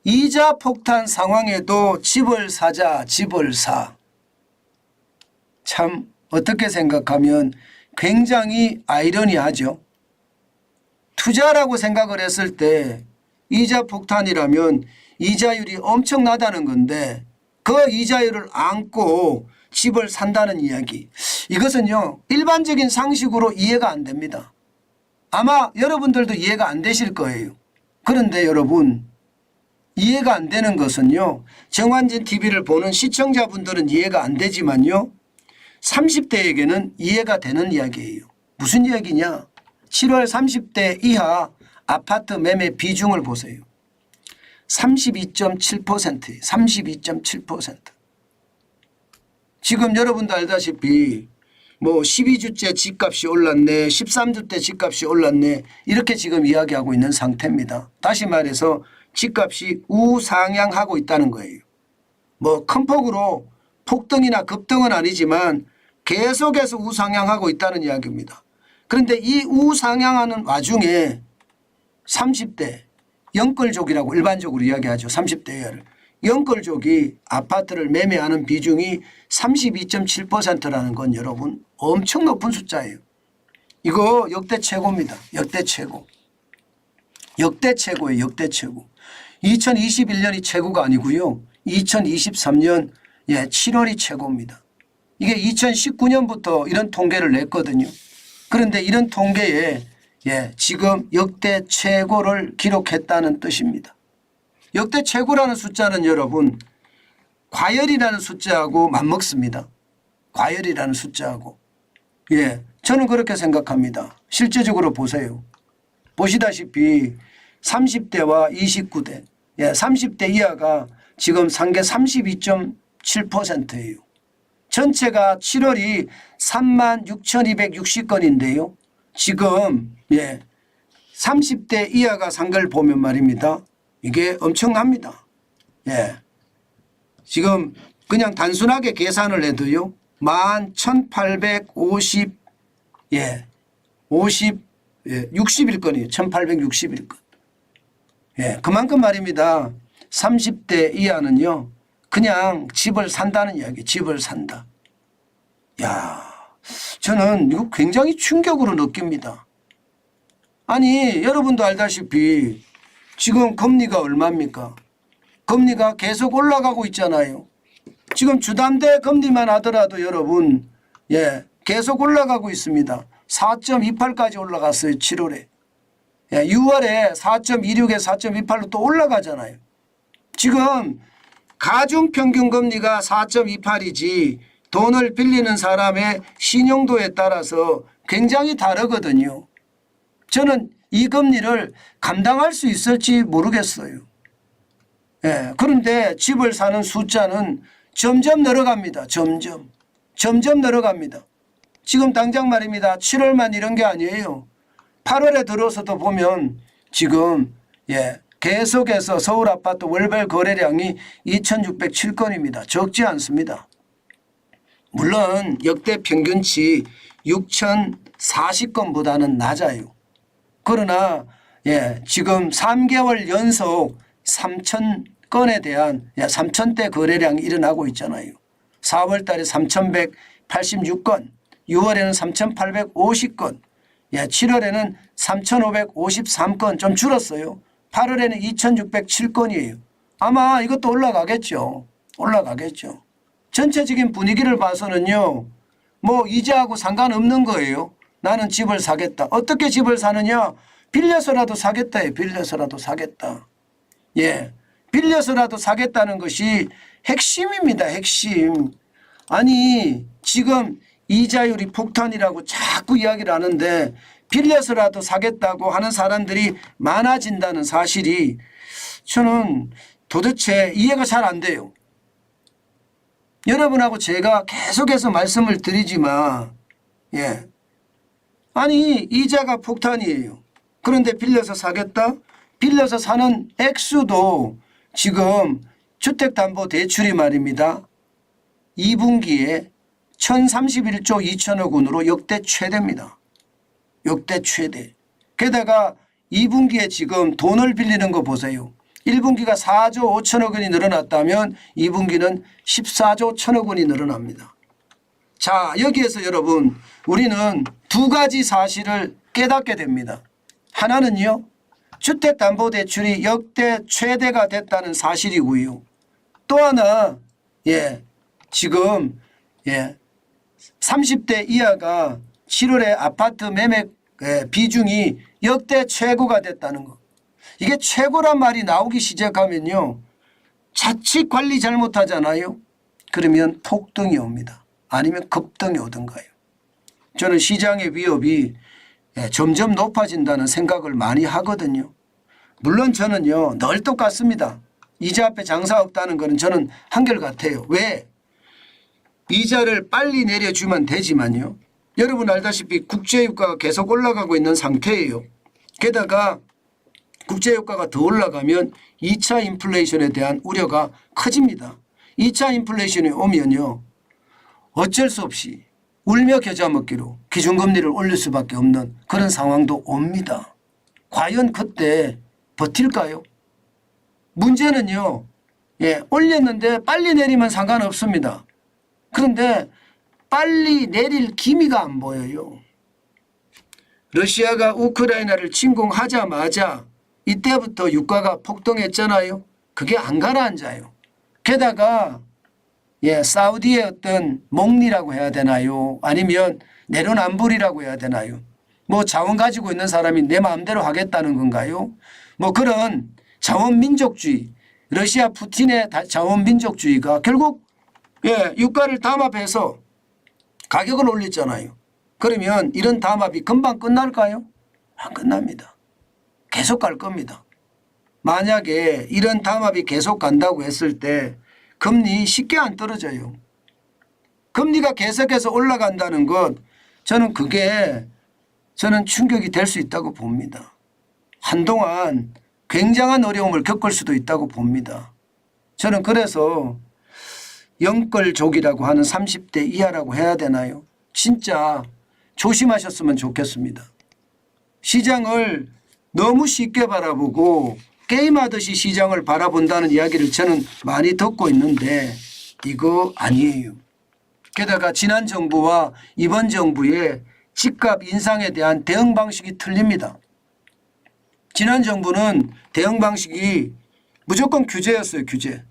이자 폭탄 상황에도 집을 사자 집을 사. 참 어떻게 생각하면 굉장히 아이러니하죠. 투자라고 생각을 했을 때 이자 폭탄이라면 이자율이 엄청나다는 건데 그 이자율을 안고 집을 산다는 이야기. 이것은요 일반적인 상식으로 이해가 안 됩니다. 아마 여러분들도 이해가 안 되실 거예요. 그런데 여러분 이해가 안 되는 것은요 정환진 TV를 보는 시청자분들은 이해가 안 되지만요 30대에게는 이해가 되는 이야기예요. 무슨 이야기냐. 7월 30대 이하 아파트 매매 비중을 보세요. 32.7%예요. 32.7%. 지금 여러분도 알다시피 뭐 12주째 집값이 올랐네 13주째 집값이 올랐네 이렇게 지금 이야기하고 있는 상태입니다. 다시 말해서 집값이 우상향하고 있다는 거예요. 뭐 큰 폭으로 폭등이나 급등은 아니지만 계속해서 우상향하고 있다는 이야기입니다. 그런데 이 우상향하는 와중에 30대 영끌족이라고 일반적으로 이야기하죠. 30대 이하를. 영끌족이 아파트를 매매하는 비중이 32.7%라는 건 여러분 엄청 높은 숫자예요. 이거 역대 최고입니다. 역대 최고. 역대 최고예요. 역대 최고. 2021년이 최고가 아니고요. 2023년 7월이 최고입니다. 이게 2019년부터 이런 통계를 냈거든요. 그런데 이런 통계에 지금 역대 최고를 기록했다는 뜻입니다. 역대 최고라는 숫자는 여러분 과열이라는 숫자하고 맞먹습니다. 과열이라는 숫자하고. 저는 그렇게 생각합니다. 실제적으로 보세요. 보시다시피 30대와 29대 30대 이하가 지금 상계 32.7%예요. 전체가 7월이 36,260건인데요. 지금 30대 이하가 상가를 보면 말입니다. 이게 엄청납니다. 지금 그냥 단순하게 계산을 해도요. 11,850 61건이에요. 1861건. 그만큼 말입니다. 30대 이하는요. 그냥 집을 산다는 이야기. 집을 산다. 야, 저는 이거 굉장히 충격으로 느낍니다. 아니 여러분도 알다시피 지금 금리가 얼마입니까? 금리가 계속 올라가고 있잖아요. 지금 주담대 금리만 하더라도 여러분 계속 올라가고 있습니다. 4.28까지 올라갔어요. 7월에. 6월에 4.26에 4.28로 또 올라가잖아요. 지금 가중평균금리가 4.28이지 돈을 빌리는 사람의 신용도에 따라서 굉장히 다르거든요. 저는 이 금리를 감당할 수 있을지 모르겠어요. 그런데 집을 사는 숫자는 점점 늘어갑니다. 점점 늘어갑니다. 지금 당장 말입니다. 7월만 이런 게 아니에요. 8월에 들어서도 보면 지금 계속해서 서울 아파트 월별 거래량이 2,607건입니다. 적지 않습니다. 물론 역대 평균치 6,040건보다는 낮아요. 그러나 지금 3개월 연속 3,000건에 대한 3,000대 거래량이 일어나고 있잖아요. 4월 달에 3,186건, 6월에는 3,850건, 7월에는 3,553건 좀 줄었어요. 8월에는 2,607건이에요. 아마 이것도 올라가겠죠. 올라가겠죠. 전체적인 분위기를 봐서는요. 뭐 이자하고 상관없는 거예요. 나는 집을 사겠다. 어떻게 집을 사느냐. 빌려서라도 사겠다. 빌려서라도 사겠다. 빌려서라도 사겠다는 것이 핵심입니다. 핵심. 아니 지금 이자율이 폭탄이라고 자꾸 이야기를 하는데 빌려서라도 사겠다고 하는 사람들이 많아진다는 사실이 저는 도대체 이해가 잘 안 돼요. 여러분하고 제가 계속해서 말씀을 드리지만 아니 이자가 폭탄이에요. 그런데 빌려서 사겠다? 빌려서 사는 액수도 지금 주택담보대출이 말입니다. 2분기에 1,031조 2천억 원으로 역대 최대입니다. 역대 최대. 게다가 2분기에 지금 돈을 빌리는 거 보세요. 1분기가 4조 5천억 원이 늘어났다면 2분기는 14조 1천억 원이 늘어납니다. 자, 여기에서 여러분 우리는 두 가지 사실을 깨닫게 됩니다. 하나는요, 주택담보대출이 역대 최대가 됐다는 사실이고요. 또 하나, 지금 30대 이하가 7월에 아파트 매매 비중이 역대 최고가 됐다는 거. 이게 최고란 말이 나오기 시작하면요, 자칫 관리 잘못하잖아요. 그러면 폭등이 옵니다. 아니면 급등이 오든가요. 저는 시장의 위협이 점점 높아진다는 생각을 많이 하거든요. 물론 저는요 늘 똑같습니다. 이자 앞에 장사 없다는 것은 저는 한결같아요. 왜? 이자를 빨리 내려주면 되지만요, 여러분 알다시피 국제유가가 계속 올라가고 있는 상태예요. 게다가 국제유가가 더 올라가면 2차 인플레이션에 대한 우려가 커집니다. 2차 인플레이션이 오면요, 어쩔 수 없이 울며 겨자 먹기로 기준금리를 올릴 수밖에 없는 그런 상황도 옵니다. 과연 그때 버틸까요? 문제는요, 올렸는데 빨리 내리면 상관없습니다. 그런데 빨리 내릴 기미가 안 보여요. 러시아가 우크라이나를 침공하자마자 이때부터 유가가 폭등했잖아요. 그게 안 가라앉아요. 게다가 사우디의 어떤 몽리라고 해야 되나요? 아니면 내로남불이라고 해야 되나요? 뭐 자원 가지고 있는 사람이 내 마음대로 하겠다는 건가요? 뭐 그런 자원민족주의, 러시아 푸틴의 자원민족주의가 결국 유가를 담합해서 가격을 올렸잖아요. 그러면 이런 담합이 금방 끝날까요? 안 끝납니다. 계속 갈 겁니다. 만약에 이런 담합이 계속 간다고 했을 때 금리 쉽게 안 떨어져요. 금리가 계속해서 올라간다는 것, 저는 그게 충격이 될 수 있다고 봅니다. 한동안 굉장한 어려움을 겪을 수도 있다고 봅니다. 저는 그래서 영끌족이라고 하는 30대 이하라고 해야 되나요? 진짜 조심하셨으면 좋겠습니다. 시장을 너무 쉽게 바라보고 게임하듯이 시장을 바라본다는 이야기를 저는 많이 듣고 있는데 이거 아니에요. 게다가 지난 정부와 이번 정부의 집값 인상에 대한 대응 방식이 틀립니다. 지난 정부는 대응 방식이 무조건 규제였어요. 규제.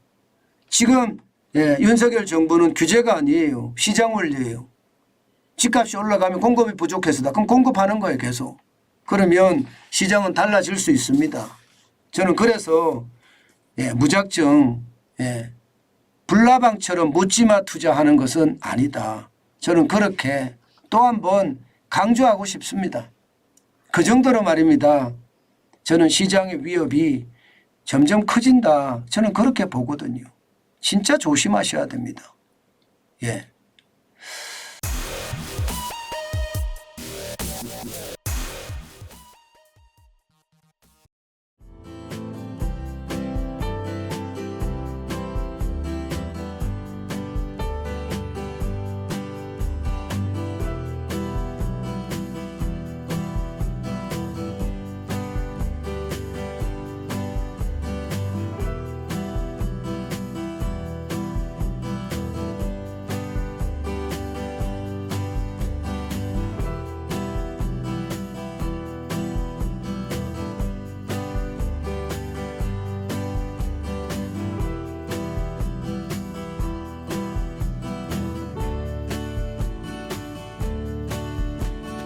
지금 윤석열 정부는 규제가 아니에요. 시장 원리예요. 집값이 올라가면 공급이 부족해서다. 그럼 공급하는 거예요. 계속. 그러면 시장은 달라질 수 있습니다. 저는 그래서 무작정 불나방처럼 묻지마 투자하는 것은 아니다. 저는 그렇게 또 한 번 강조하고 싶습니다. 그 정도로 말입니다. 저는 시장의 위협이 점점 커진다. 저는 그렇게 보거든요. 진짜 조심하셔야 됩니다.